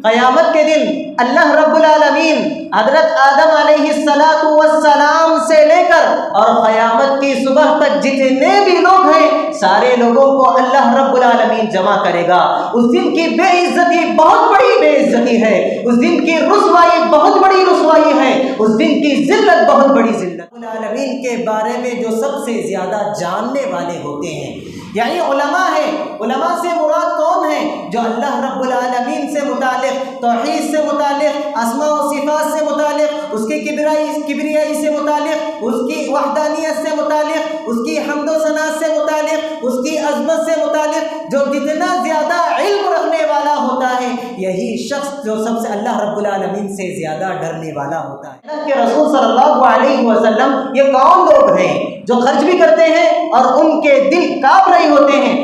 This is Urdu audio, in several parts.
قیامت کے دن اللہ رب العالمین حضرت آدم علیہ السلام سے لے کر اور قیامت کی صبح تک جتنے بھی لوگ ہیں سارے لوگوں کو اللہ رب العالمین جمع کرے گا۔ اس دن کی بے عزتی بہت بڑی بے عزتی ہے، اس دن کی رسوائی بہت بڑی رسوائی ہے، اس دن کی ذلت بہت بڑی ذلت۔ العالمین کے بارے میں جو سب سے زیادہ جاننے والے ہوتے ہیں یعنی علماء ہیں۔ علماء سے مراد کون ہیں؟ جو اللہ رب العالمین سے متعلق، توحید سے متعلق، اسماء و صفات سے متعلق، اس کی کبریائی سے متعلق، اس کی وحدانیت سے متعلق، اس کی حمد و ثنا سے متعلق، اس کی عظمت سے متعلق جو جتنا زیادہ علم رکھنے والا ہوتا ہے یہی شخص جو سب سے اللہ رب العالمین سے زیادہ ڈرنے والا ہوتا ہے۔ اللہ کے رسول صلی اللہ علیہ وسلم یہ کون لوگ ہیں جو خرچ بھی کرتے ہیں اور ان کے دل کانپ رہے ہوتے ہیں؟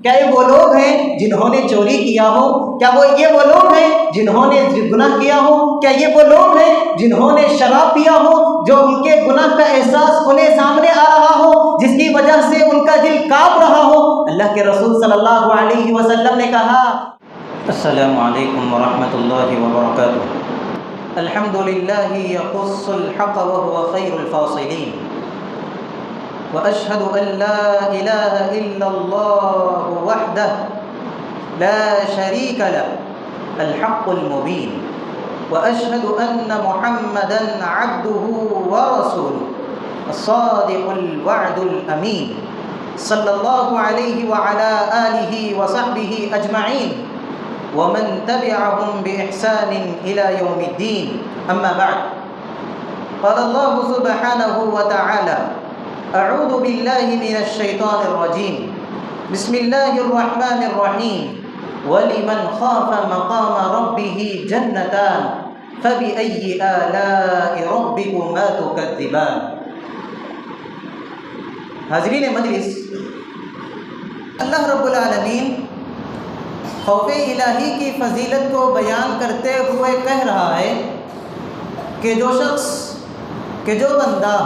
کیا یہ وہ لوگ ہیں جنہوں نے چوری کیا ہو؟ کیا یہ وہ لوگ ہیں جنہوں نے گناہ کیا ہو؟ کیا یہ وہ لوگ ہیں جنہوں نے شراب پیا ہو، جو ان کے گناہ کا احساس انہیں سامنے آ رہا ہو، جس کی وجہ سے ان کا دل کانپ رہا ہو؟ اللہ کے رسول صلی اللہ علیہ وسلم نے کہا، السلام علیکم ورحمۃ اللہ وبرکاتہ۔ الحمد للہ یقص الحق وهو خیر الفاصلین، وأشهد أن لا إله إلا الله وحده لا شريك له الحق المبين، وأشهد أن محمدا عبده ورسوله الصادق الوعد الأمين، صلى الله عليه وعلى آله وصحبه أجمعين ومن تبعهم بإحسان إلى يوم الدين، أما بعد، قال الله سبحانه وتعالى: اعوذ باللہ من الشیطان الرجیم، بسم اللہ الرحمن الرحیم، وَلِمَنْ خَافَ مَقَامَ رَبِّهِ جَنَّتَانِ فَبِأَيِّ آلَاءِ رَبِّكُمَا تُكَذِّبَانِ۔ حاضرین مجلس، اللہ رب العالمین خوف الہی کی فضیلت کو بیان کرتے ہوئے کہہ رہا ہے کہ جو بندہ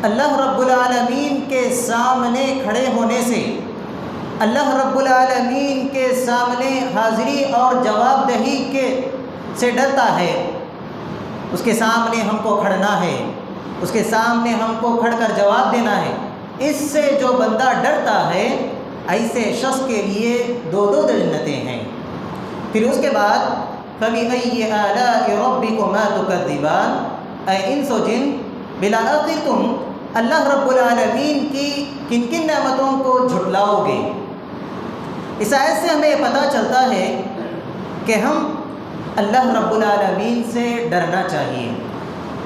اللہ رب العالمین کے سامنے کھڑے ہونے سے، اللہ رب العالمین کے سامنے حاضری اور جواب دہی سے ڈرتا ہے، اس کے سامنے ہم کو کھڑنا ہے، اس کے سامنے ہم کو کھڑ کر جواب دینا ہے، اس سے جو بندہ ڈرتا ہے ایسے شخص کے لیے دو جنتیں ہیں۔ پھر اس کے بعد فَبِأَيِّ آلَاءِ رَبِّكُمَا تُكَذِّبَانِ، اے انس و جن، بالآخر تم اللہ رب العالمین کی کن کن نعمتوں کو جھٹلاؤ گے؟ اس آیت سے ہمیں پتہ چلتا ہے کہ ہم اللہ رب العالمین سے ڈرنا چاہیے،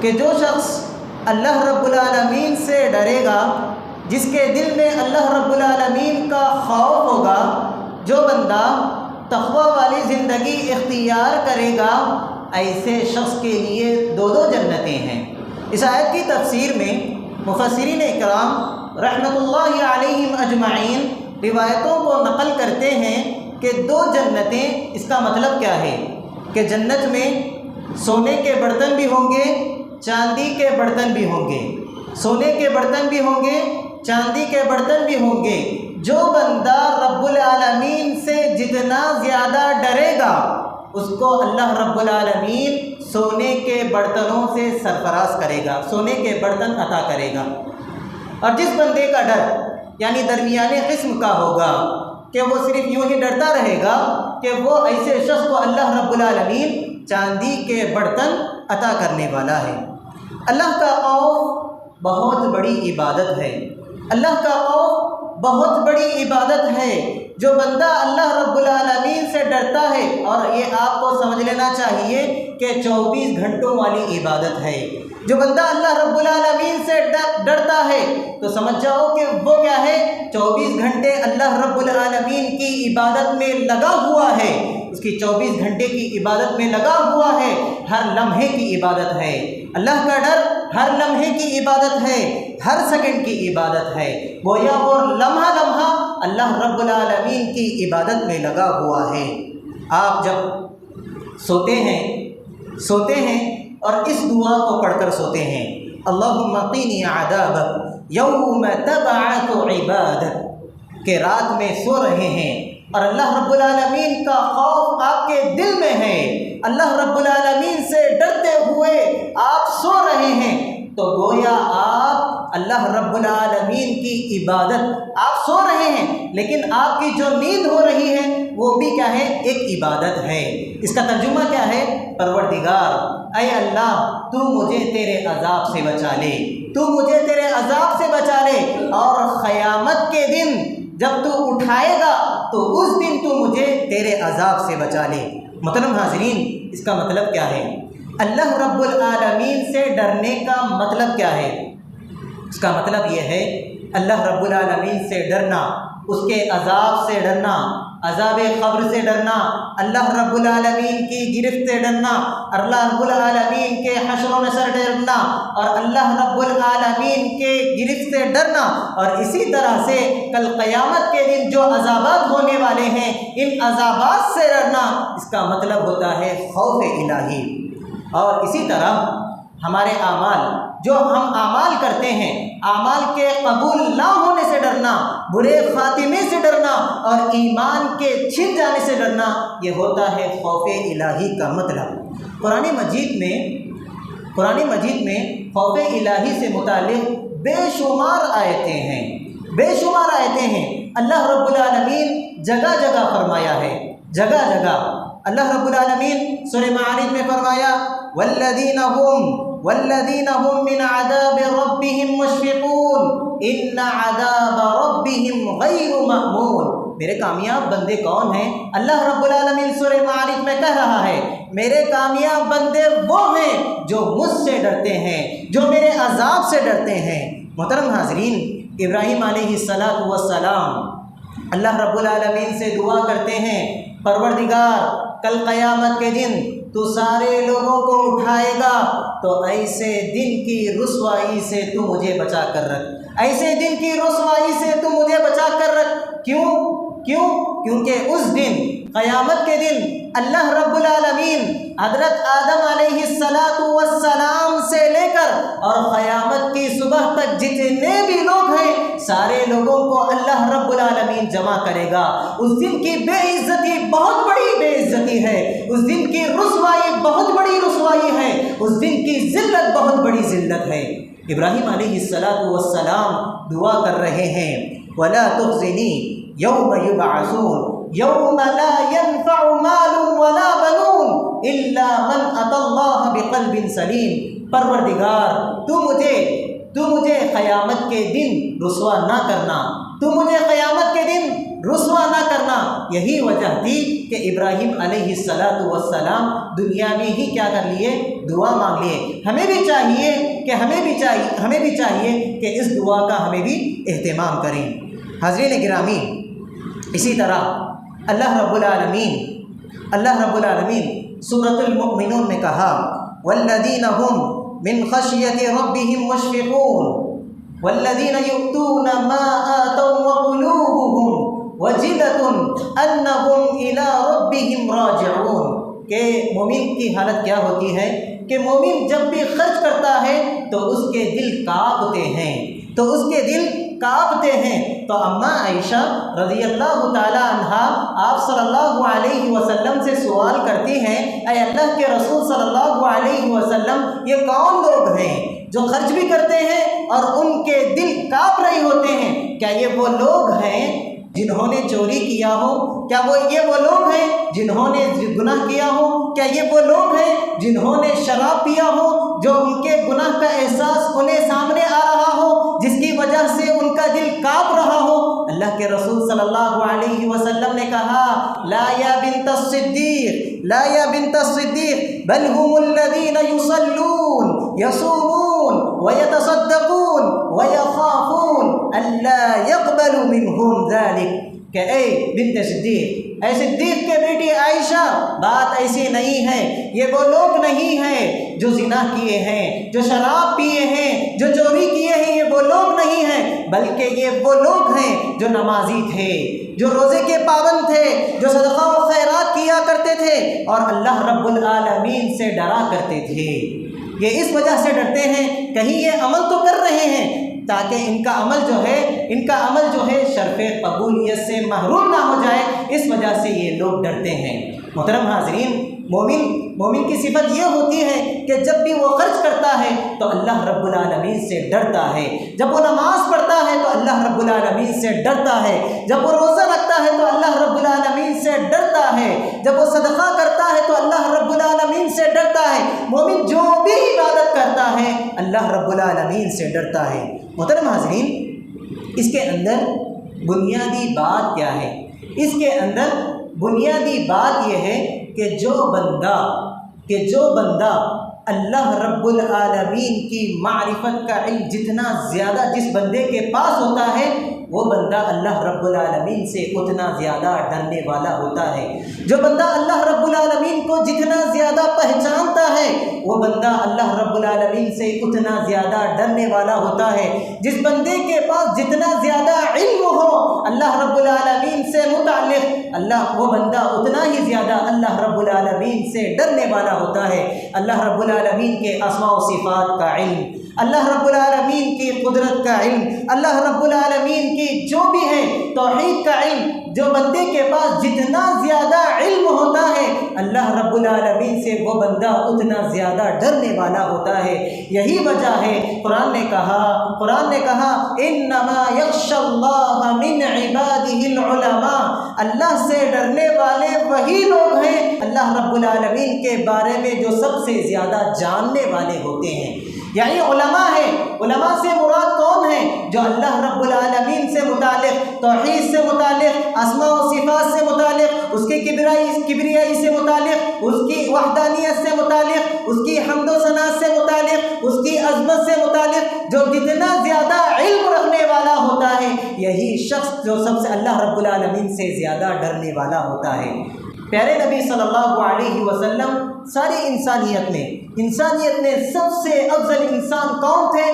کہ جو شخص اللہ رب العالمین سے ڈرے گا، جس کے دل میں اللہ رب العالمین کا خوف ہوگا، جو بندہ تقوی والی زندگی اختیار کرے گا، ایسے شخص کے لیے دو جنتیں ہیں۔ اس آیت کی تفسیر میں مفسرین اکرام رحمۃ اللہ علیہم اجمعین روایتوں کو نقل کرتے ہیں کہ دو جنتیں، اس کا مطلب کیا ہے کہ جنت میں سونے کے برتن بھی ہوں گے، چاندی کے برتن بھی ہوں گے، سونے کے برتن بھی ہوں گے، چاندی کے برتن بھی ہوں گے۔ جو بندہ رب العالمین سے جتنا زیادہ ڈرے گا اس کو اللہ رب العالمین سونے کے برتنوں سے سرفراز کرے گا، سونے کے برتن عطا کرے گا۔ اور جس بندے کا ڈر یعنی درمیانے قسم کا ہوگا کہ وہ صرف یوں ہی ڈرتا رہے گا، کہ وہ ایسے شخص کو اللہ رب العالمین چاندی کے برتن عطا کرنے والا ہے۔ اللہ کا خوف بہت بڑی عبادت ہے، اللہ کا خوف بہت بڑی عبادت ہے۔ جو بندہ اللہ رب العالمین سے ڈرتا ہے، اور یہ آپ کو سمجھ لینا چاہیے کہ 24 گھنٹوں والی عبادت ہے۔ جو بندہ اللہ رب العالمین سے ڈرتا ہے تو سمجھ جاؤ کہ وہ کیا ہے، 24 گھنٹے اللہ رب العالمین کی عبادت میں لگا ہوا ہے، اس کی 24 گھنٹے کی عبادت میں لگا ہوا ہے، ہر لمحے کی عبادت ہے۔ اللہ کا ڈر ہر لمحے کی عبادت ہے، ہر سیکنڈ کی عبادت ہے، گویا وہ لمحہ لمحہ اللہ رب العالمین کی عبادت میں لگا ہوا ہے۔ آپ جب سوتے ہیں اور اس دعا کو پڑھ کر سوتے ہیں، اللہم قینی عذابک یوم تبعث عبادک، کہ رات میں سو رہے ہیں اور اللہ رب العالمین کا خوف آپ کے دل میں ہے، اللہ رب العالمین سے ڈرتے ہوئے آپ سو رہے ہیں، تو گویا آپ اللہ رب العالمین کی عبادت، آپ سو رہے ہیں لیکن آپ کی جو نیند ہو رہی ہے وہ بھی کیا ہے؟ ایک عبادت ہے۔ اس کا ترجمہ کیا ہے؟ پروردگار اے اللہ تو مجھے تیرے عذاب سے بچا لے، تو مجھے تیرے عذاب سے بچا لے، اور قیامت کے دن جب تو اٹھائے گا تو اس دن تو مجھے تیرے عذاب سے بچا لے۔ محترم حاضرین، اس کا مطلب کیا ہے؟ اللہ رب العالمین سے ڈرنے کا مطلب کیا ہے؟ اس کا مطلب یہ ہے اللہ رب العالمین سے ڈرنا، اس کے عذاب سے ڈرنا، عذاب قبر سے ڈرنا، اللہ رب العالمین کی گرفت سے ڈرنا، اللہ رب العالمین کے حشر و نشر سے ڈرنا، اور اللہ رب العالمین کے گرفت سے ڈرنا، اور اسی طرح سے کل قیامت کے دن جو عذابات ہونے والے ہیں ان عذابات سے ڈرنا، اس کا مطلب ہوتا ہے خوف الہی۔ اور اسی طرح ہمارے اعمال، جو ہم اعمال کرتے ہیں، اعمال کے قبول نہ ہونے سے ڈرنا، برے خاتمے سے ڈرنا، اور ایمان کے چھن جانے سے ڈرنا، یہ ہوتا ہے خوف الہی کا مطلب۔ قرآن مجید میں خوف الہی سے متعلق بے شمار آیتیں ہیں، بے شمار آیتیں ہیں۔ اللہ رب العالمین جگہ جگہ فرمایا ہے، جگہ جگہ اللہ رب العالمین سورہ معارج میں فرمایا والذین هم من عذاب ربهم مشفقون ان عذاب ربهم غیر مأمون۔ میرے کامیاب بندے کون ہیں؟ اللہ رب العالمین سورہ معارج میں کہہ رہا ہے میرے کامیاب بندے وہ ہیں جو مجھ سے ڈرتے ہیں، جو میرے عذاب سے ڈرتے ہیں۔ محترم حاضرین، ابراہیم علیہ السلام اللہ رب العالمین سے دعا کرتے ہیں پروردگار کل قیامت کے دن تو سارے لوگوں کو اٹھائے گا، تو ایسے دن کی رسوائی سے تو مجھے بچا کر رکھ، ایسے دن کی رسوائی سے تو مجھے بچا کر رکھ۔ کیونکہ اس دن، قیامت کے دن، اللہ رب العالمین حضرت آدم علیہ السلام سے لے کر اور قیامت کی صبح تک جتنے بھی لوگ ہیں سارے لوگوں کو اللہ رب العالمین جمع کرے گا۔ اس دن کی بے عزتی بہت بڑی بے عزتی ہے، اس دن کی رسوائی بہت بڑی رسوائی ہے، اس دن کی ذلت بہت بڑی ذلت ہے۔ ابراہیم علیہ السلام دعا کر رہے ہیں وَلَا تُخْزِنِي يَوْمَ يُبْعَثُونَ يَوْمَ لَا يَنفَعُ مَالٌ وَلَا بَنُونَ إِلَّا مَنْ أَتَى اللَّهَ بِقَلْبٍ سَلِيمٍ۔ پروردگار تو مجھے قیامت کے دن رسوا نہ کرنا، تو مجھے قیامت کے دن رسوا نہ کرنا۔ یہی وجہ تھی کہ ابراہیم علیہ السلام دنیا میں ہی کیا کر لیے؟ دعا مانگ لیے۔ ہمیں بھی چاہیے کہ اس دعا کا ہمیں بھی اہتمام کریں۔ حاضرین گرامی، اسی طرح اللہ رب العالمین سورۃ المؤمنون میں کہا والذین هم من خشیۃ ربهم مشفقون والذین یؤتون ما آتوا وقلوبهم وجلۃ انهم الی ربهم راجعون۔ کہ مومن کی حالت کیا ہوتی ہے کہ مومن جب بھی خرچ کرتا ہے تو اس کے دل کانپتے ہیں، تو اماں عائشہ رضی اللہ تعالی عنہا آپ صلی اللہ علیہ وسلم سے سوال کرتی ہیں اے اللہ کے رسول صلی اللہ علیہ وسلم، یہ کون لوگ ہیں جو خرچ بھی کرتے ہیں اور ان کے دل کانپ رہے ہوتے ہیں؟ کیا یہ وہ لوگ ہیں جنہوں نے چوری کیا ہو؟ کیا یہ وہ لوگ ہیں جنہوں نے گناہ کیا ہو؟ کیا یہ وہ لوگ ہیں جنہوں نے شراب پیا ہو، جو ان کے گناہ کا احساس انہیں سامنے آ رہا ہو، جس کی وجہ سے ان کا دل کانپ رہا ہو؟ اللہ کے رسول صلی اللہ علیہ وسلم نے کہا لا یا بنت الصدیق بل هم الذین یصلون یصومون ویتصدقون ویخافون الا یقبل منهم ذلک۔ کہ اے بنت صدیق، اے صدیق کے بیٹی عائشہ، بات ایسی نہیں ہے، یہ وہ لوگ نہیں ہیں جو زنا کیے ہیں، جو شراب پیے ہیں، جو چوری کیے ہیں، یہ وہ لوگ نہیں ہیں، بلکہ یہ وہ لوگ ہیں جو نمازی تھے، جو روزے کے پابند تھے، جو صدقہ و خیرات کیا کرتے تھے اور اللہ رب العالمین سے ڈرا کرتے تھے۔ یہ اس وجہ سے ڈرتے ہیں کہیں یہ عمل تو کر رہے ہیں تاکہ ان کا عمل جو ہے شرف قبولیت سے محروم نہ ہو جائے، اس وجہ سے یہ لوگ ڈرتے ہیں۔ محترم حاضرین، مومن کی صفت یہ ہوتی ہے کہ جب بھی وہ خرچ کرتا ہے تو اللہ رب العالمین سے ڈرتا ہے، جب وہ نماز پڑھتا ہے تو اللہ رب العالمین سے ڈرتا ہے، جب وہ روزہ رکھتا ہے تو اللہ رب العالمین سے ڈرتا ہے، جب وہ صدقہ کرتا ہے تو اللہ رب العالمین سے ڈرتا ہے۔ مومن جو بھی عبادت کرتا ہے اللہ رب العالمین سے ڈرتا ہے۔ محترم حاضرین، اس کے اندر بنیادی بات کیا ہے؟ اس کے اندر بنیادی بات یہ ہے کہ جو بندہ اللہ رب العالمین کی معرفت کا علم جتنا زیادہ جس بندے کے پاس ہوتا ہے، وہ بندہ اللہ رب العالمین سے اتنا زیادہ ڈرنے والا ہوتا ہے۔ جو بندہ اللہ رب العالمین کو جتنا زیادہ پہچانتا ہے، وہ بندہ اللہ رب العالمین سے اتنا زیادہ ڈرنے والا ہوتا ہے۔ جس بندے کے پاس جتنا زیادہ علم ہو اللہ رب العالمین سے متعلق، وہ بندہ اتنا ہی زیادہ اللہ رب العالمین سے ڈرنے والا ہوتا ہے۔ اللہ رب العالمین کے اسماء و صفات کا علم، اللہ رب العالمین کی قدرت کا علم، اللہ رب العالمین کی جو بھی ہے توحید کا علم، جو بندے کے پاس جتنا زیادہ علم ہوتا ہے اللہ رب العالمین سے وہ بندہ اتنا زیادہ ڈرنے والا ہوتا ہے۔ یہی وجہ ہے قرآن نے کہا انما یخشی اللہ من عبادہ العلماء، اللہ سے ڈرنے والے وہی لوگ ہیں اللہ رب العالمین کے بارے میں جو سب سے زیادہ جاننے والے ہوتے ہیں۔ یعنی علماء ہیں، علماء سے مراد کون ہیں؟ جو اللہ رب العالمین سے متعلق، توحید سے متعلق، اسماء و صفات سے متعلق، اس کے کبریائی سے متعلق، اس کی وحدانیت سے متعلق، اس کی حمد و ثنا سے متعلق، اس کی عظمت سے متعلق جو جتنا زیادہ علم رکھنے والا ہوتا ہے، یہی شخص جو سب سے اللہ رب العالمین سے زیادہ ڈرنے والا ہوتا ہے۔ پیارے نبی صلی اللہ علیہ وسلم ساری انسانیت میں سب سے افضل انسان کون تھے؟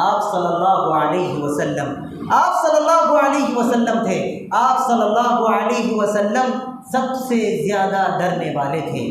آپ صلی اللہ علیہ وسلم۔ آپ صلی اللہ علیہ وسلم تھے۔ آپ صلی اللہ علیہ وسلم سب سے زیادہ ڈرنے والے تھے،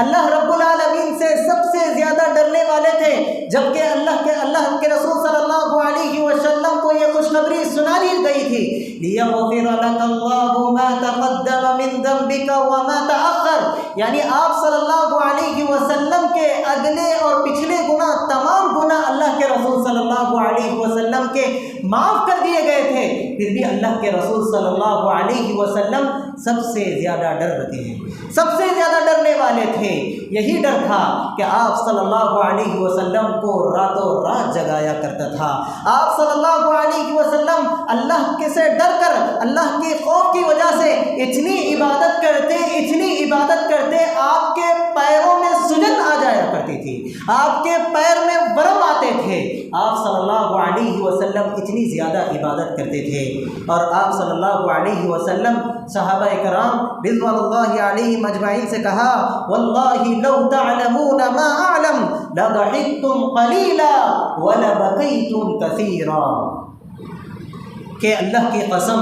اللہ رب العالمین سے سب سے زیادہ ڈرنے والے تھے، جبکہ اللہ کے رسول صلی اللہ علیہ وسلم کو یہ خوشخبری سنا دی گئی تھی لِيَغْفِرَ لَكَ اللَّهُ مَا تَقَدَّمَ مِن ذَنبِكَ وَمَا تَأَخَّرَ، یعنی آپ صلی اللہ علیہ وسلم کے اگلے اور پچھلے گناہ، تمام گناہ اللہ کے رسول صلی اللہ علیہ وسلم کے معاف کر دیے گئے تھے، پھر بھی اللہ کے رسول صلی اللہ علیہ وسلم سب سے زیادہ ڈر رہتے ہیں، سب سے زیادہ ڈرنے والے تھے۔ یہی ڈر تھا کہ آپ صلی اللہ علیہ وسلم کو راتوں رات جگایا کرتا تھا۔ آپ صلی اللہ علیہ وسلم اللہ کے سے ڈر کر، اللہ کے خوف کی وجہ سے اتنی عبادت کرتے آپ کے پیروں میں سجن آ جایا کرتی تھی، آپ کے پیر میں ورم آتے تھے۔ آپ صلی اللہ علیہ وسلم اتنی زیادہ عبادت کرتے تھے، اور آپ صلی اللہ علیہ وسلم صحابہ کرام رضوان اللہ علیہم اجمعین سے کہا واللہ لو تعلمون ما اعلم لضحکتم قلیلا ولبکیتم کثیرا، کہ اللہ کی قسم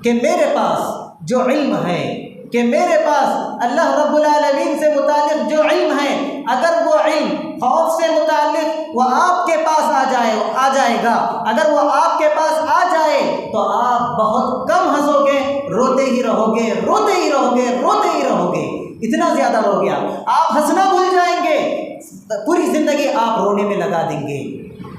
کہ میرے پاس جو علم ہے، کہ میرے پاس اللہ رب العالمین سے متعلق جو علم ہے، اگر وہ علم خوف سے متعلق وہ آپ کے پاس آ جائے گا، اگر وہ آپ کے پاس آ جائے تو آپ بہت کم ہنسو گے، روتے ہی رہو گے، اتنا زیادہ ہو گیا، آپ ہنسنا بھول جائیں گے، پوری زندگی آپ رونے میں لگا دیں گے۔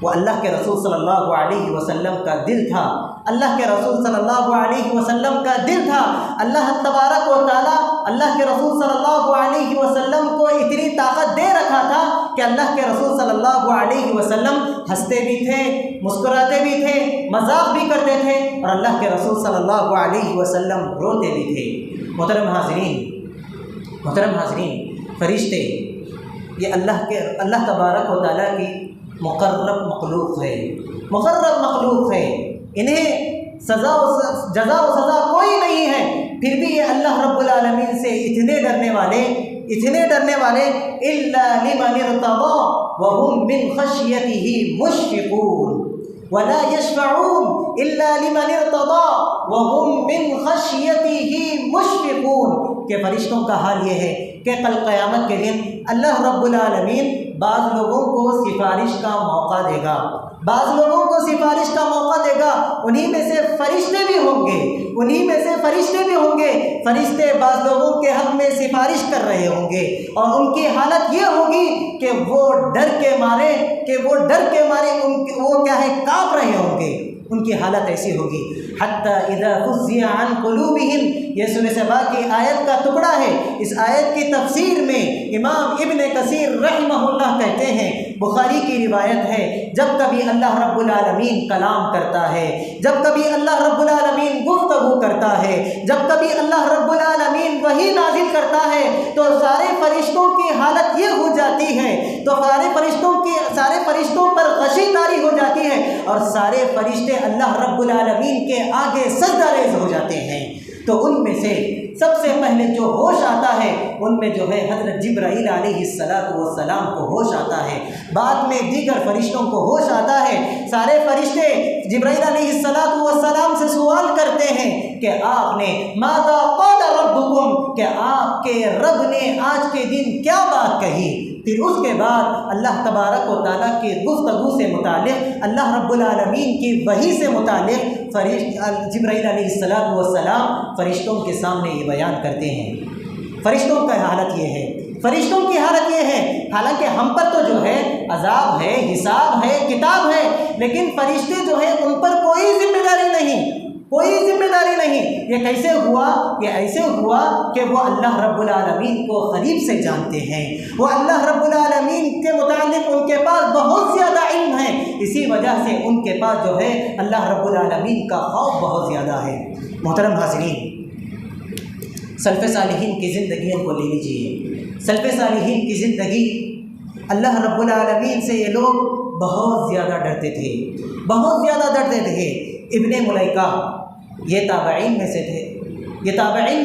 وہ اللہ کے رسول صلی اللہ علیہ وسلم کا دل تھا، اللہ کے رسول صلی اللہ علیہ وسلم کا دل تھا۔ اللہ تبارک و تعالیٰ اللہ کے رسول صلی اللہ علیہ وسلم کو اتنی طاقت دے رکھا تھا کہ اللہ کے رسول صلی اللہ علیہ وسلم ہنستے بھی تھے، مسکراتے بھی تھے، مذاق بھی کرتے تھے، اور اللہ کے رسول صلی اللہ علیہ وسلم روتے بھی تھے۔ محترم حاضرین، فرشتے یہ اللہ تبارک و تعالیٰ کی مقرب مخلوق ہے، انہیں جزا و سزا کوئی نہیں ہے، پھر بھی یہ اللہ رب العالمین سے اتنے ڈرنے والے الا لمن ارتضى وهم من خشیتہ مشفقون، ولا يشفعون الا لمن ارتضى وهم من خشيته مشفقون کہ فرشتوں کا حال یہ ہے کہ کل قیامت کے دن اللہ رب العالمین بعض لوگوں کو سفارش کا موقع دے گا، بعض لوگوں کو سفارش کا موقع دے گا، انہی میں سے فرشتے بھی ہوں گے، انہی میں سے فرشتے بھی ہوں گے، فرشتے بعض لوگوں کے حق میں سفارش کر رہے ہوں گے، اور ان کی حالت یہ ہوگی کہ وہ ڈر کے مارے وہ کیا ہے کانپ رہے ہوں گے، ان کی حالت ایسی ہوگی۔ حتی اذا فزع عن قلوبہم، یہ سورہ سبا کی آیت کا ٹکڑا ہے۔ اس آیت کی تفسیر میں امام ابن کثیر رحمہ اللہ کہتے ہیں، بخاری کی روایت ہے، جب کبھی اللہ رب العالمین کلام کرتا ہے، جب کبھی اللہ رب العالمین گفتگو کرتا ہے، جب کبھی اللہ رب العالمین وحی نازل کرتا ہے، تو سارے فرشتوں کی حالت یہ ہو جاتی ہے، تو سارے فرشتوں پر غشی طاری ہو جاتی ہے، اور سارے فرشتے اللہ رب العالمین کے آگے سجدہ ریز ہو جاتے ہیں۔ تو ان میں سے سب سے پہلے جو ہوش آتا ہے ان میں جو ہے حضرت جبرائیل علیہ السلام کو ہوش آتا ہے، بعد میں دیگر فرشتوں کو ہوش آتا ہے۔ سارے فرشتے جبرائیل علیہ السلام سے سوال کرتے ہیں کہ آپ نے ماذا قال ربکم، کہ آپ کے رب نے آج کے دن کیا بات کہی۔ پھر اس کے بعد اللہ تبارک و تعالیٰ کی گفتگو سے متعلق، اللہ رب العالمین کی وحی سے متعلق جبرائیل علیہ السلام فرشتوں کے سامنے یہ بیان کرتے ہیں۔ فرشتوں کا حالت یہ ہے، فرشتوں کی حالت یہ ہے، حالانکہ ہم پر تو جو ہے عذاب ہے، حساب ہے، کتاب ہے، لیکن فرشتے جو ہے ان پر کوئی ذمہ داری نہیں، کوئی ذمہ داری نہیں۔ یہ کیسے ہوا؟ یہ ایسے ہوا کہ وہ اللہ رب العالمین کو قریب سے جانتے ہیں، وہ اللہ رب العالمین کے متعلق ان کے پاس بہت زیادہ علم ہے، اسی وجہ سے ان کے پاس جو ہے اللہ رب العالمین کا خوف بہت زیادہ ہے۔ محترم حاضرین، سلف صالحین کی زندگیوں کو لے لیجیے۔ سلف صالحین کی زندگی، اللہ رب العالمین سے یہ لوگ بہت زیادہ ڈرتے تھے، بہت زیادہ ڈرتے تھے۔ ابن ملیکہ یہ تابعین میں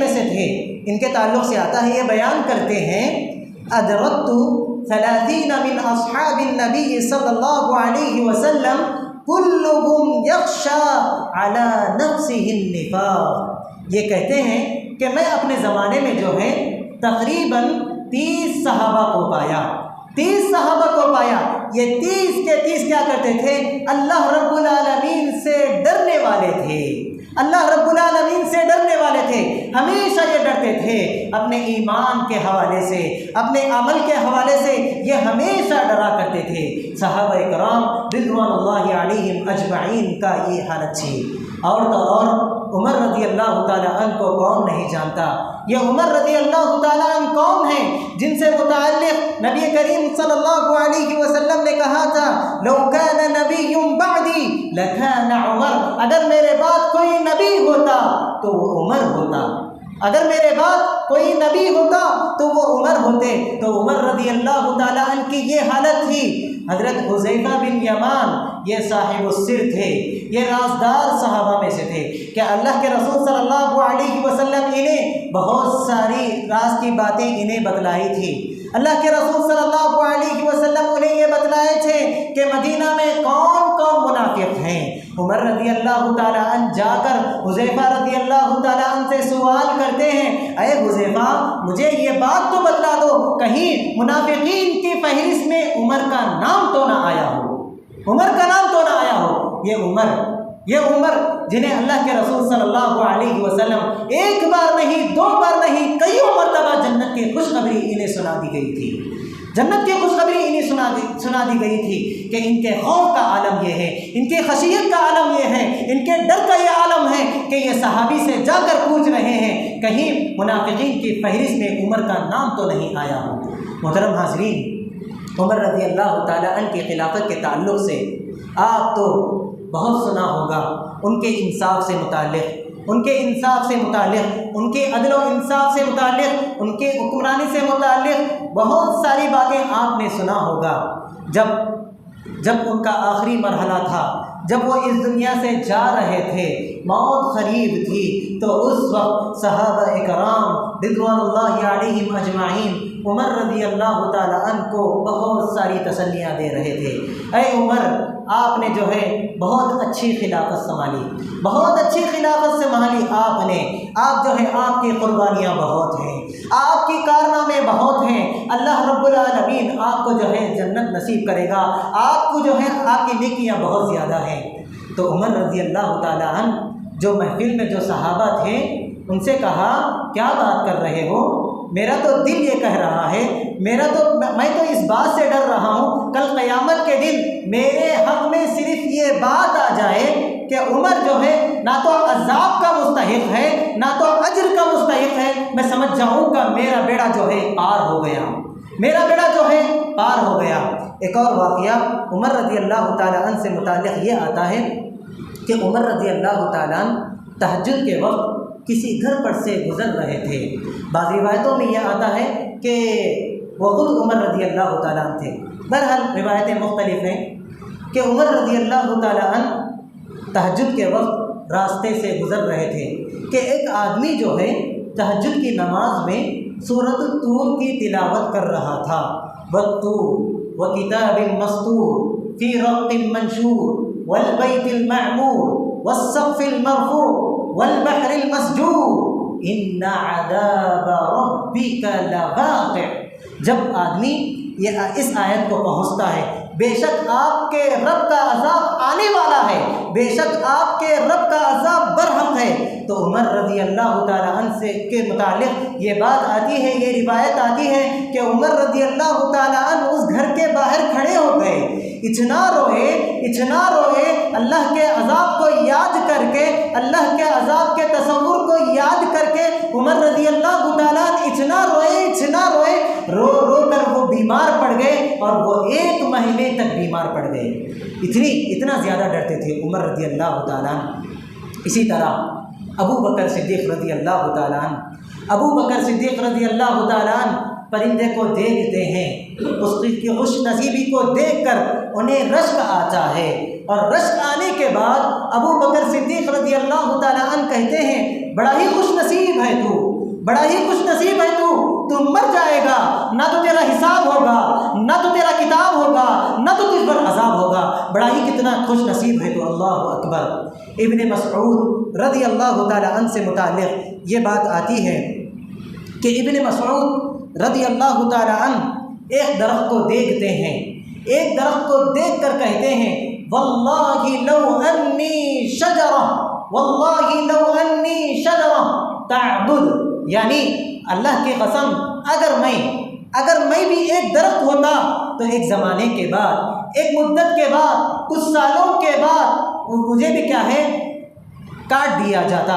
سے تھے، ان کے تعلق سے آتا ہے، یہ بیان کرتے ہیں، ادرکت 30 من اصحاب النبی صلی اللہ علیہ وسلم کلهم یخشی علی نفسہ النفاق۔ یہ کہتے ہیں کہ میں اپنے زمانے میں جو ہے تقریباً 30 صحابہ کو پایا، 30 صحابہ کو پایا۔ یہ 30 کے 30 کیا کرتے تھے؟ اللہ رب العالمین سے ڈرنے والے تھے، اللہ رب العالمین سے ڈرنے والے تھے، ہمیشہ یہ ڈرتے تھے اپنے ایمان کے حوالے سے، اپنے عمل کے حوالے سے، یہ ہمیشہ ڈرا کرتے تھے۔ صحابہ کرام رضوان اللہ علیہم اجمعین کا یہ حالت تھی۔ اور تو اور عمر رضی اللہ تعالیٰ عنہ کو کون نہیں جانتا؟ یہ عمر رضی اللہ تعالیٰ عنہ کون ہیں جن سے متعلق نبی کریم صلی اللہ علیہ وسلم نے کہا تھا، لو کان نبی بعدی لکان عمر، اگر میرے بعد کوئی نبی ہوتا تو وہ عمر ہوتا، اگر میرے بعد کوئی نبی ہوتا تو وہ عمر ہوتے۔ تو عمر رضی اللہ تعالیٰ عنہ کی یہ حالت تھی۔ حضرت حذیفہ بن یمان یہ صاحب السر تھے، یہ رازدار صحابہ میں سے تھے کہ اللہ کے رسول صلی اللہ علیہ وسلم انہیں بہت ساری راز کی باتیں انہیں بتلائی تھی۔ اللہ کے رسول صلی اللہ علیہ وسلم انہیں یہ بتلائے تھے کہ مدینہ میں کون کون منافق ہیں۔ عمر رضی اللہ تعالیٰ عنہ جا کر حذیفہ رضی اللہ تعالیٰ عنہ سے سوال کرتے ہیں، اے حذیفہ مجھے یہ بات تو بتلا دو، کہیں منافقین کی فہرست میں عمر کا نام تو نہ آیا ہو، عمر کا نام تو نہ آیا ہو۔ یہ عمر جنہیں اللہ کے رسول صلی اللہ علیہ وسلم ایک بار نہیں، 2 بار نہیں، کئی مرتبہ جنت کی خوشخبری انہیں سنا دی گئی تھی، جنت کی خوشخبری انہیں سنا دی گئی تھی کہ ان کے خوف کا عالم یہ ہے، ان کی خشیت کا عالم یہ ہے، ان کے ڈر کا یہ عالم ہے کہ یہ صحابی سے جا کر پوچھ رہے ہیں کہیں منافقین کی فہرست میں عمر کا نام تو نہیں آیا ہو۔ محترم حاضرین، عمر رضی اللہ تعالیٰ عنہ کی خلافت کے تعلق سے آپ تو بہت سنا ہوگا، ان کے انصاف سے متعلق، ان کے انصاف سے متعلق، ان کے عدل و انصاف سے متعلق، ان کے حکمرانی سے متعلق بہت ساری باتیں آپ نے سنا ہوگا۔ جب ان کا آخری مرحلہ تھا، جب وہ اس دنیا سے جا رہے تھے، موت قریب تھی، تو اس وقت صحابہ کرام رضوان اللہ علیہم اجمعین عمر رضی اللہ تعالیٰ عنہ کو بہت ساری تسلیاں دے رہے تھے۔ اے عمر، آپ نے جو ہے بہت اچھی خلافت سنبھالی، بہت اچھی خلافت سنبھالی آپ نے، آپ جو ہے آپ کی قربانیاں بہت ہیں، آپ کی کارنامے بہت ہیں، اللہ رب العالمین آپ کو جو ہے جنت نصیب کرے گا، آپ کو جو ہے آپ کی نیکیاں بہت زیادہ ہیں۔ تو عمر رضی اللہ تعالیٰ عنہ جو محفل میں جو صحابہ تھے ان سے کہا کیا بات کر رہے ہو، میرا تو دل یہ کہہ رہا ہے، میں تو اس بات سے ڈر رہا ہوں کل قیامت کے دن میرے حق میں صرف یہ بات آ جائے کہ عمر جو ہے نہ تو عذاب کا مستحق ہے نہ تو اجر کا مستحق ہے، میں سمجھ جاؤں گا میرا بیڑا جو ہے پار ہو گیا، میرا بیڑا جو ہے پار ہو گیا۔ ایک اور واقعہ عمر رضی اللہ تعالیٰ عنہ سے متعلق یہ آتا ہے کہ عمر رضی اللہ تعالیٰ عنہ تہجد کے وقت کسی گھر پر سے گزر رہے تھے۔ بعض روایتوں میں یہ آتا ہے کہ وہ خود عمر رضی اللہ تعالیٰ عنہ تھے، بہرحال روایتیں مختلف ہیں کہ عمر رضی اللہ تعالیٰ عنہ تہجد کے وقت راستے سے گزر رہے تھے کہ ایک آدمی جو ہے تہجد کی نماز میں سورۃ الطور کی تلاوت کر رہا تھا، والطور وکتاب مسطور فی رق منشور والبیت المعمور والسقف المرفوع والبحر المسجور ان عذاب ربک لواقع۔ جب آدمی اس آیت کو پہنچتا ہے، بے شک آپ کے رب کا عذاب آنے والا ہے، بے شک آپ کے رب کا عذاب برحق ہے، تو عمر رضی اللہ تعالیٰ عنہ سے کے متعلق یہ بات آتی ہے، یہ روایت آتی ہے کہ عمر رضی اللہ تعالیٰ عنہ اس گھر کے باہر کھڑے ہو گئے، اتنا روئے اللہ کے عذاب کو یاد کر کے، اللہ کے عذاب کے تصور کو یاد کر کے عمر رضی اللہ تعالیٰ عنہ اتنا روئے، رو کر وہ بیمار پڑ گئے اور وہ 1 مہینے تک بیمار پڑ گئے، اتنا زیادہ ڈرتے تھے عمر رضی اللہ تعالیٰ عنہ۔ اسی طرح ابو بکر صدیق رضی اللہ تعالیٰ عنہ پرندے کو دیکھتے ہیں، اس کی خوش نصیبی کو دیکھ کر انہیں رشک آتا ہے، اور رشک آنے کے بعد ابو بکر صدیق رضی اللہ تعالیٰ عنہ کہتے ہیں بڑا ہی خوش نصیب ہے تو مر جائے گا، نہ تو تیرا حساب ہوگا، نہ تو تیرا کتاب ہوگا، نہ تو تجھ پر عذاب ہوگا، بڑا ہی کتنا خوش نصیب ہے تو۔ اللہ اکبر۔ ابن مسعود رضی اللہ تعالیٰ عنہ سے متعلق یہ بات آتی ہے کہ ابن مسعود رضی اللہ تعالیٰ عنہ ایک درخت کو دیکھتے ہیں، ایک درخت کو دیکھ کر کہتے ہیں واللہ لو انی شجرہ تعبد، یعنی اللہ کی قسم اگر میں بھی ایک درخت ہوتا تو ایک زمانے کے بعد، ایک مدت کے بعد، کچھ سالوں کے بعد مجھے بھی کیا ہے کاٹ دیا جاتا،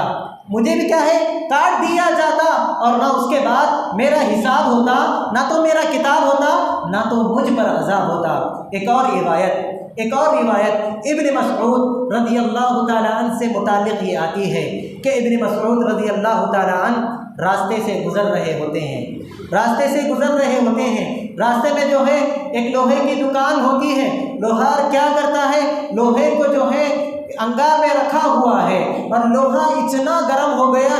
اور نہ اس کے بعد میرا حساب ہوتا، نہ تو میرا کتاب ہوتا، نہ تو مجھ پر عذاب ہوتا۔ ایک اور روایت ابن مسعود رضی اللہ تعالیٰ عنہ سے متعلق یہ آتی ہے کہ ابن مسعود رضی اللہ تعالیٰ عنہ راستے سے گزر رہے ہوتے ہیں، راستے میں جو ہے ایک لوہے کی دکان ہوتی ہے، لوہار کیا کرتا ہے، لوہے کو جو ہے انگار میں رکھا ہوا ہے، اور لوہا اتنا گرم ہو گیا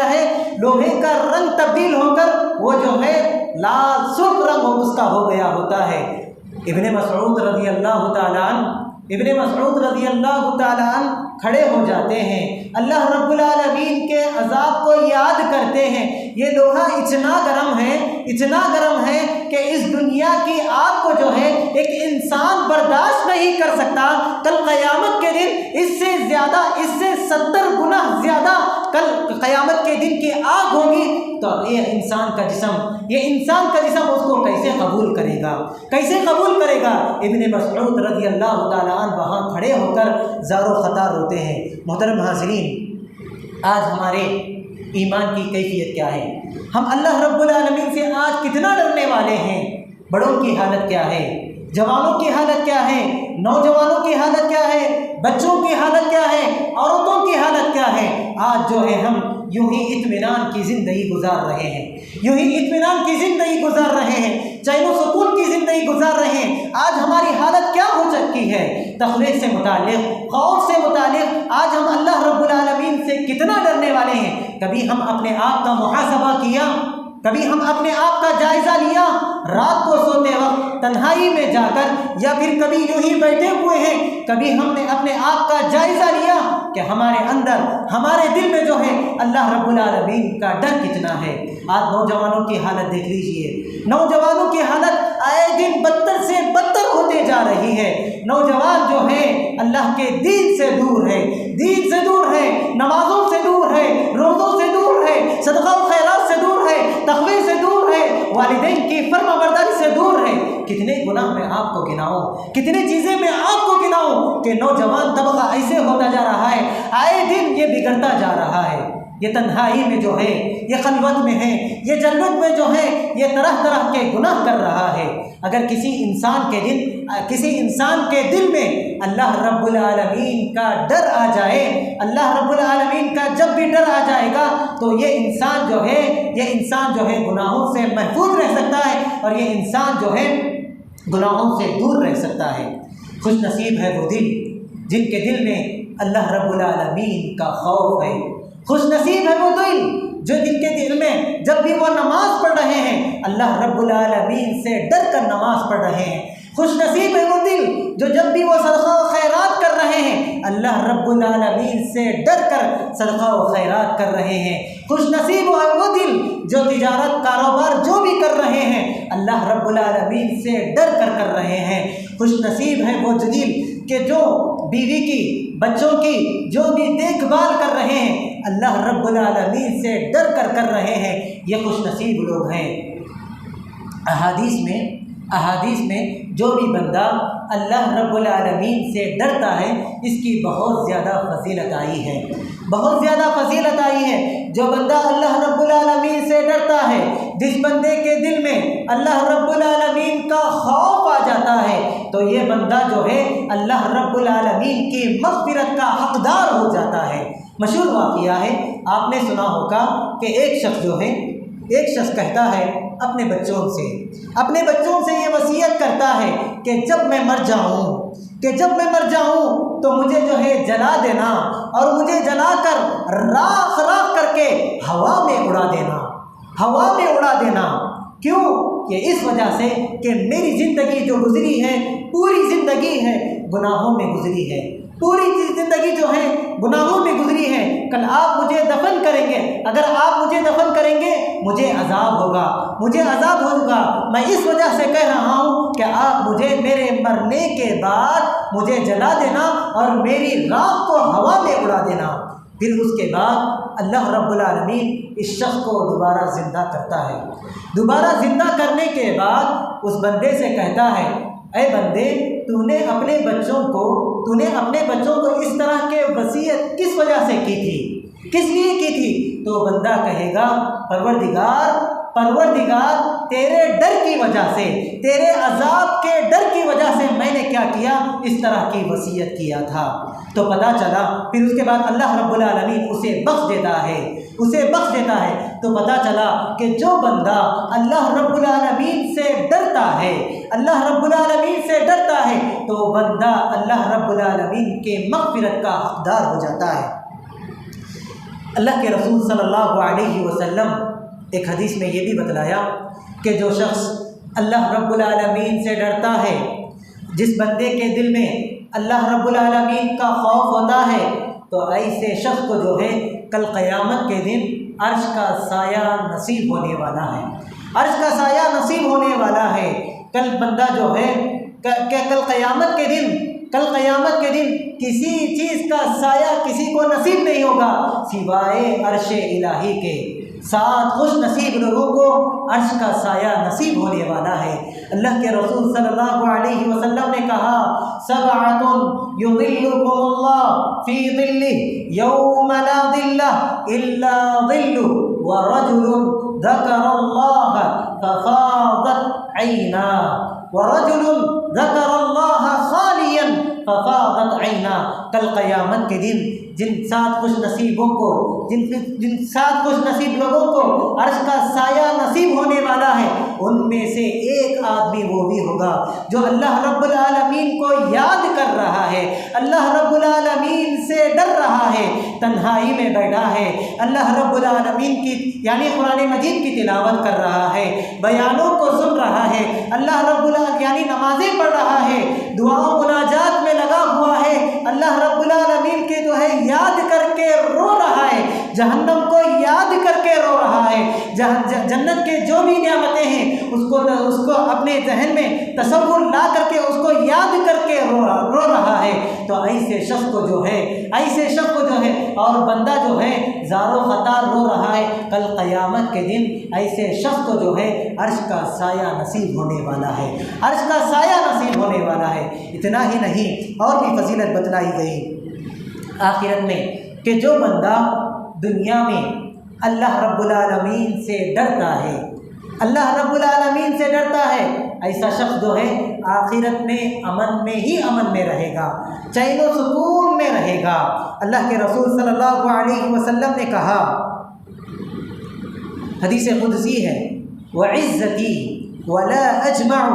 ہے لوہے کا رنگ تبدیل ہو کر وہ جو ہے لال سرخ رنگ اس کا ہو گیا ہوتا ہے۔ ابن مسعود رضی اللہ تعالیٰ عنہ کھڑے ہو جاتے ہیں، اللہ رب العالمین کے عذاب کو یاد کرتے ہیں، یہ لوہا اتنا گرم ہے کہ اس دنیا کی آگ کو جو ہے ایک انسان برداشت نہیں کر سکتا، کل قیامت کے دن اس سے 70 گنا زیادہ کل قیامت کے دن کی آگ ہوگی، تو یہ انسان کا جسم اس کو کیسے قبول کرے گا؟ ابن مسعود رضی اللہ تعالیٰ عنہ وہاں کھڑے ہو کر زار و خطا روتے ہیں۔ محترم حاضرین، آج ہمارے ایمان کی کیفیت کیا ہے؟ ہم اللہ رب العالمین سے آج کتنا ڈرنے والے ہیں؟ بڑوں کی حالت کیا ہے؟ جوانوں کی حالت کیا ہے؟ نوجوانوں کی حالت کیا ہے؟ بچوں کی حالت کیا ہے؟ عورتوں کی حالت کیا ہے؟ آج جو ہے ہم یوں ہی اطمینان کی زندگی گزار رہے ہیں، چین و سکون کی زندگی گزار رہے ہیں۔ آج ہماری حالت کیا ہو چکی ہے؟ تقوی سے متعلق، خوف سے متعلق آج ہم اللہ رب العالمین سے کتنا ڈرنے والے ہیں؟ کبھی ہم اپنے آپ کا محاسبہ کیا؟ کبھی ہم اپنے آپ کا جائزہ لیا رات کو سوتے وقت تنہائی میں جا کر، یا پھر کبھی یوں ہی بیٹھے ہوئے ہیں، کبھی ہم نے اپنے آپ کا جائزہ لیا کہ ہمارے اندر، ہمارے دل میں جو ہے اللہ رب العالمین کا ڈر کتنا ہے؟ آج نوجوانوں کی حالت دیکھ لیجئے، نوجوانوں کی حالت آئے دن بدتر سے بدتر ہوتے جا رہی ہے۔ نوجوان جو ہے اللہ کے دین سے دور ہے، دین سے دور ہے، نمازوں سے دور ہے، روزوں سے دور ہے، صدقہ و خیرات سے دور ہے، تقوی سے دور ہے، والدین کی فرما برداری سے دور ہے۔ کتنے گناہ میں آپ کو گناؤں، کتنی چیزیں میں آپ کو گناؤں کہ نوجوان طبقہ ایسے ہوتا جا رہا ہے، آئے دن یہ بگڑتا جا رہا ہے۔ یہ تنہائی میں جو ہے، یہ خلوت میں ہے، یہ جلوت میں جو ہے، یہ طرح طرح کے گناہ کر رہا ہے۔ اگر کسی انسان کے دل میں اللہ رب العالمین کا ڈر آ جائے، اللہ رب العالمین کا جب بھی ڈر آ جائے گا تو یہ انسان جو ہے گناہوں سے محفوظ رہ سکتا ہے، اور یہ انسان جو ہے گناہوں سے دور رہ سکتا ہے۔ خوش نصیب ہے وہ دل جن کے دل میں اللہ رب العالمین کا خوف ہے۔ خوش نصیب ہے وہ دل جو جن کے دل میں جب بھی وہ نماز پڑھ رہے ہیں اللہ رب العالمین سے ڈر کر نماز پڑھ رہے ہیں۔ خوش نصیب ہے وہ دل جو جب بھی وہ صدقہ و خیرات کر رہے ہیں اللہ رب العالمین سے ڈر کر صدقہ و خیرات کر رہے ہیں۔ خوش نصیب ہے وہ دل جو تجارت کاروبار جو بھی کر رہے ہیں اللہ رب العالمین سے ڈر کر رہے ہیں۔ خوش نصیب ہے وہ دل کہ جو بیوی کی، بچوں کی جو بھی دیکھ بھال کر رہے ہیں اللہ رب العالمین سے ڈر کر رہے ہیں۔ یہ خوش نصیب لوگ ہیں۔ احادیث میں جو بھی بندہ اللہ رب العالمین سے ڈرتا ہے اس کی بہت زیادہ فضیلت آئی ہے، بہت زیادہ فضیلت آئی ہے۔ جو بندہ اللہ رب العالمین سے ڈرتا ہے، جس بندے کے دل میں اللہ رب العالمین کا خوف آ جاتا ہے تو یہ بندہ جو ہے اللہ رب العالمین کی مغفرت کا حقدار ہو جاتا ہے۔ مشہور واقعہ ہے، آپ نے سنا ہوگا کہ ایک شخص کہتا ہے اپنے بچوں سے یہ وصیت کرتا ہے کہ جب میں مر جاؤں تو مجھے جو ہے جلا دینا، اور مجھے جلا کر راکھ کر کے ہوا میں اڑا دینا۔ کیوں؟ کہ اس وجہ سے کہ میری زندگی جو گزری ہے پوری زندگی ہے گناہوں میں گزری ہے، پوری زندگی جو ہے گناہوں میں گزری ہے۔ کل آپ مجھے دفن کریں گے، اگر آپ مجھے دفن کریں گے مجھے عذاب ہوگا۔ میں اس وجہ سے کہہ رہا ہوں کہ آپ مجھے میرے مرنے کے بعد مجھے جلا دینا اور میری راکھ کو ہوا میں اڑا دینا۔ پھر اس کے بعد اللہ رب العالمین اس شخص کو دوبارہ زندہ کرتا ہے۔ دوبارہ زندہ کرنے کے بعد اس بندے سے کہتا ہے، اے بندے، تو نے اپنے بچوں کو اس طرح کے وصیت کس وجہ سے کی تھی، کس لیے کی تھی؟ تو بندہ کہے گا، پروردگار تیرے ڈر کی وجہ سے، تیرے عذاب کے ڈر کی وجہ سے میں نے کیا کیا، اس طرح کی وصیت کیا تھا۔ تو پتہ چلا، پھر اس کے بعد اللہ رب العالمین اسے بخش دیتا ہے۔ تو پتہ چلا کہ جو بندہ اللہ رب العالمین سے ڈرتا ہے تو بندہ اللہ رب العالمین کے مغفرت کا حقدار ہو جاتا ہے۔ اللہ کے رسول صلی اللہ علیہ وسلم ایک حدیث میں یہ بھی بتلایا کہ جو شخص اللہ رب العالمین سے ڈرتا ہے، جس بندے کے دل میں اللہ رب العالمین کا خوف ہوتا ہے تو ایسے شخص کو جو ہے کل قیامت کے دن عرش کا سایہ نصیب ہونے والا ہے۔ کل بندہ جو ہے کہ کل قیامت کے دن کسی چیز کا سایہ کسی کو نصیب نہیں ہوگا سوائے عرش الہی کے۔ 7 خوش نصیب لوگوں کو عرش کا سایہ نصیب ہونے والا ہے۔ اللہ کے رسول صلی اللہ علیہ وسلم نے کہا، 7 یظلکم اللہ فی ظلہ یوم لا ظل الا ظلہ، ورجل ذکر اللہ ففاضت عیناہ، ورجل ذکر اللہ خالیا ففاضت عیناہ۔ کل قیامت کے دن جن 7 خوش نصیبوں کو، جن 7 خوش نصیب لوگوں کو عرش کا سایہ نصیب ہونے والا ہے، ان میں سے ایک آدمی وہ بھی ہوگا جو اللہ رب العالمین کو یاد کر رہا ہے، اللہ رب العالمین سے ڈر رہا ہے، تنہائی میں بیٹھا ہے، اللہ رب العالمین کی یعنی قرآن مجید کی تلاوت کر رہا ہے، بیانوں کو سن رہا ہے، اللہ رب العالمین یعنی نمازیں پڑھ رہا ہے، دعاؤں مناجات میں لگا ہوا ہے، اللہ رب العالمین کے جو ہے یاد کر کے رو رہا ہے، جہنم کو یاد کر کے رو رہا ہے، جنت کے جو بھی نعمتیں ہیں اس کو اپنے ذہن میں تصور لا کر کے اس کو یاد کر کے رو رہا ہے، تو ایسے شخص کو جو ہے اور بندہ جو ہے زار و خطار رو رہا ہے، کل قیامت کے دن ایسے شخص کو جو ہے عرش کا سایہ نصیب ہونے والا ہے، عرش کا سایہ نصیب ہونے والا ہے۔ اتنا ہی نہیں، اور بھی فضیلت بتلائی گئی آخرت میں کہ جو بندہ دنیا میں اللہ رب العالمین سے ڈرتا ہے، اللہ رب العالمین سے ڈرتا ہے، ایسا شخص جو ہے آخرت میں امن میں رہے گا، چین و سکون میں رہے گا۔ اللہ کے رسول صلی اللہ علیہ وسلم نے کہا، حدیث قدسی ہے، وعزتی ولا اجمع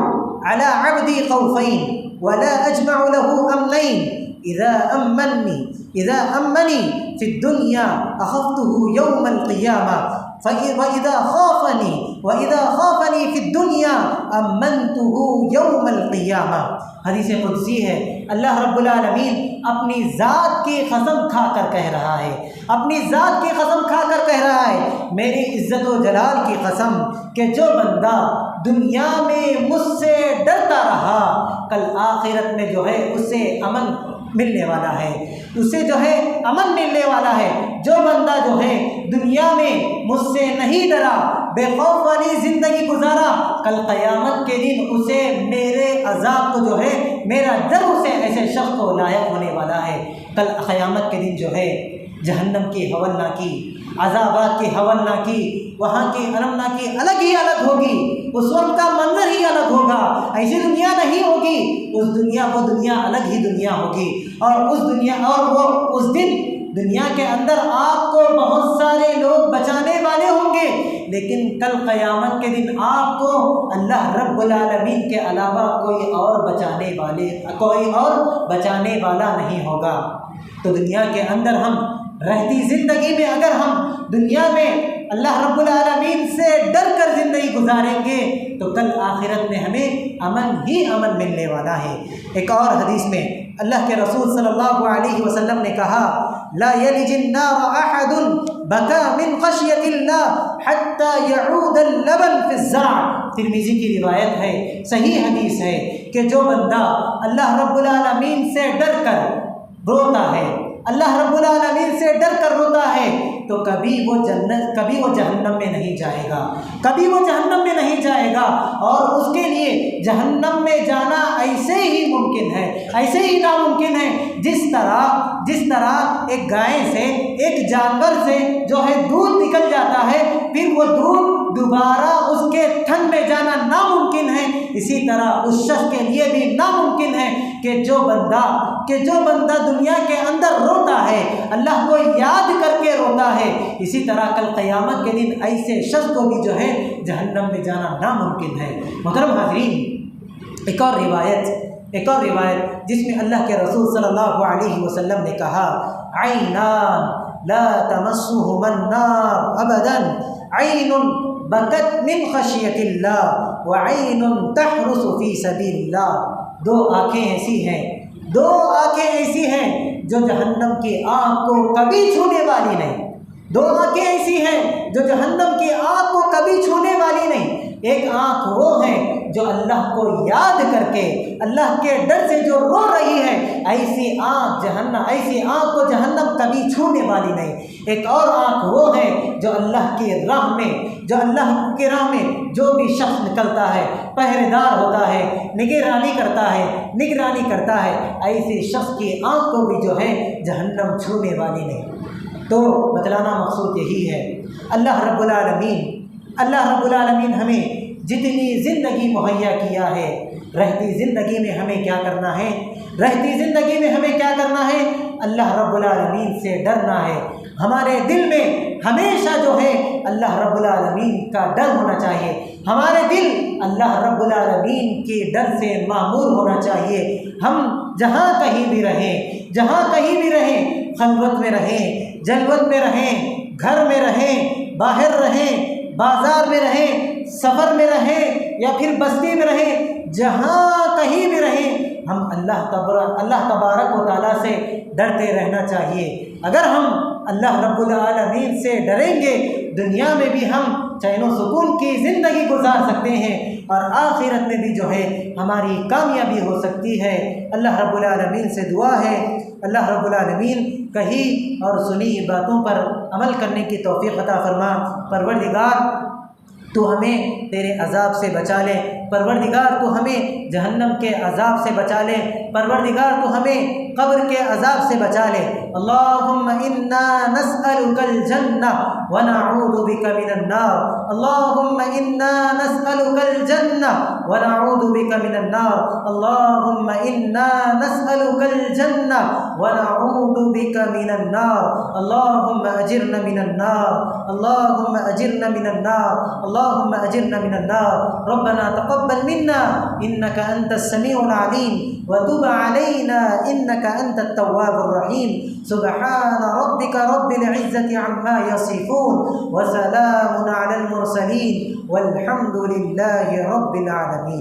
على عبدی خوفین ولا اجمع له امنین اذا امنی فی الدنیا اخفته یوم القیامہ وَإِذَا خَافَنِي فِي الدُّنْيَا أَمَّنْتُهُ يَوْمَ الْقِيَامَةِ۔ حدیث قدسی ہے، اللہ رب العالمین اپنی ذات کی قسم کھا کر کہہ رہا ہے، اپنی ذات کی قسم کھا کر کہہ رہا ہے، میری عزت و جلال کی قسم کہ جو بندہ دنیا میں مجھ سے ڈرتا رہا، کل آخرت میں جو ہے اسے امن ملنے والا ہے، اسے جو ہے امن ملنے والا ہے۔ جو بندہ جو ہے دنیا میں مجھ سے نہیں ڈرا، بے خوف والی زندگی گزارا، کل قیامت کے دن اسے میرے عذاب کو جو ہے میرا ڈر اسے ایسے شخص کو لاحق ہونے والا ہے۔ کل قیامت کے دن جو ہے جہنم کی ہولناکی، عذابات کی ہولناکی، وہاں کی المناکی الگ ہوگی، اس وقت کا منظر ہی الگ ہوگا، ایسی دنیا نہیں ہوگی، وہ دنیا الگ ہی دنیا ہوگی، اور وہ اس دن دنیا کے اندر آپ کو بہت سارے لوگ بچانے والے ہوں گے، لیکن کل قیامت کے دن آپ کو اللہ رب العالمین کے علاوہ کوئی اور بچانے والا نہیں ہوگا۔ تو دنیا کے اندر ہم رہتی زندگی میں اگر ہم دنیا میں اللہ رب العالمین سے ڈر کر زندگی گزاریں گے تو کل آخرت میں ہمیں امن ملنے والا ہے۔ ایک اور حدیث میں اللہ کے رسول صلی اللہ علیہ وسلم نے کہا، لا یلج النار احد بکا من خشیۃ اللہ حتی یعود اللبن فی الزرع۔ ترمذی کی روایت ہے، صحیح حدیث ہے کہ جو بندہ اللہ رب العالمین سے ڈر کر روتا ہے، اللہ رب العالمین سے ڈر کر روتا ہے، تو کبھی وہ جہنم میں نہیں جائے گا، اور اس کے لیے جہنم میں جانا ایسے ہی ممکن ہے، ایسے ہی ناممکن ہے جس طرح ایک گائے سے، ایک جانور سے جو ہے دودھ نکل جاتا ہے، پھر وہ دودھ دوبارہ اس کے تھن میں جانا ناممکن ہے، اسی طرح اس شخص کے لیے بھی ناممکن ہے کہ جو بندہ دنیا کے اندر روتا ہے، اللہ کو یاد کر کے روتا ہے، اسی طرح کل قیامت کے دن ایسے شخص کو بھی جو ہے جہنم میں جانا ناممکن ہے۔ محترم حاضرین، ایک اور روایت جس میں اللہ کے رسول صلی اللہ علیہ وسلم نے کہا، عینان لا تمسهما النار ابدا، عین بکت من خشیت اللہ وعین تحرس فی سبیل اللہ۔ دو آنکھیں ایسی ہیں جو جہنم کی آگ کو کبھی چھونے والی نہیں، دو آنکھیں ایسی ہیں جو جہنم کی آگ کو کبھی چھونے والی نہیں۔ ایک آنکھ وہ ہے جو اللہ کو یاد کر کے اللہ کے ڈر سے جو رو رہی ہے، ایسی آنکھ کو جہنم کبھی چھونے والی نہیں۔ ایک اور آنکھ وہ ہے جو اللہ کی راہ میں جو بھی شخص نکلتا ہے، پہرے دار ہوتا ہے، نگرانی کرتا ہے، ایسی شخص کی آنکھ کو بھی جو ہے جہنم چھونے والی نہیں۔ تو بتلانا مقصود یہی ہے، اللہ رب العالمین ہمیں جتنی زندگی مہیا کیا ہے، رہتی زندگی میں ہمیں کیا کرنا ہے؟ اللہ رب العالمین سے ڈرنا ہے۔ ہمارے دل میں ہمیشہ جو ہے اللہ رب العالمین کا ڈر ہونا چاہیے، ہمارے دل اللہ رب العالمین کے ڈر سے معمور ہونا چاہیے۔ ہم جہاں کہیں بھی رہیں، جہاں کہیں بھی رہیں، خلوت میں رہیں، جلوت میں رہیں، گھر میں رہیں، باہر رہیں، بازار میں رہیں، سفر میں رہیں یا پھر بستی میں رہیں، جہاں کہیں بھی رہیں، ہم اللہ تبارک و تعالیٰ سے ڈرتے رہنا چاہیے۔ اگر ہم اللہ رب العالمین سے ڈریں گے، دنیا میں بھی ہم چین و سکون کی زندگی گزار سکتے ہیں اور آخرت میں بھی جو ہے ہماری کامیابی ہو سکتی ہے۔ اللہ رب العالمین سے دعا ہے اللہ رب العالمین کہی اور سنی باتوں پر عمل کرنے کی توفیق عطا فرما۔ پروردگار تو ہمیں تیرے عذاب سے بچا لے، پروردگار تو ہمیں جہنم کے عذاب سے بچا لے، پروردگار تو ہمیں قبر کے عذاب سے بچا لے۔ اللہم انا نسألک الجنہ ونعوذ بک من النار، اللہم انا نسألک الجنہ ونعوذ بک من النار، اللہم انا نسألک الجنہ ونعوذ بک من النار، اللہم اجرنا من النار، اللہم اجرنا من النار، اللہم اجرنا من النار۔ ربنا تقبل منا انک انت السمیع العلیم وتب علینا انک انت التواب الرحیم۔ سبحان ربک رب العزة عما یصفون وسلام علی المرسلین والحمد للہ رب العالمین۔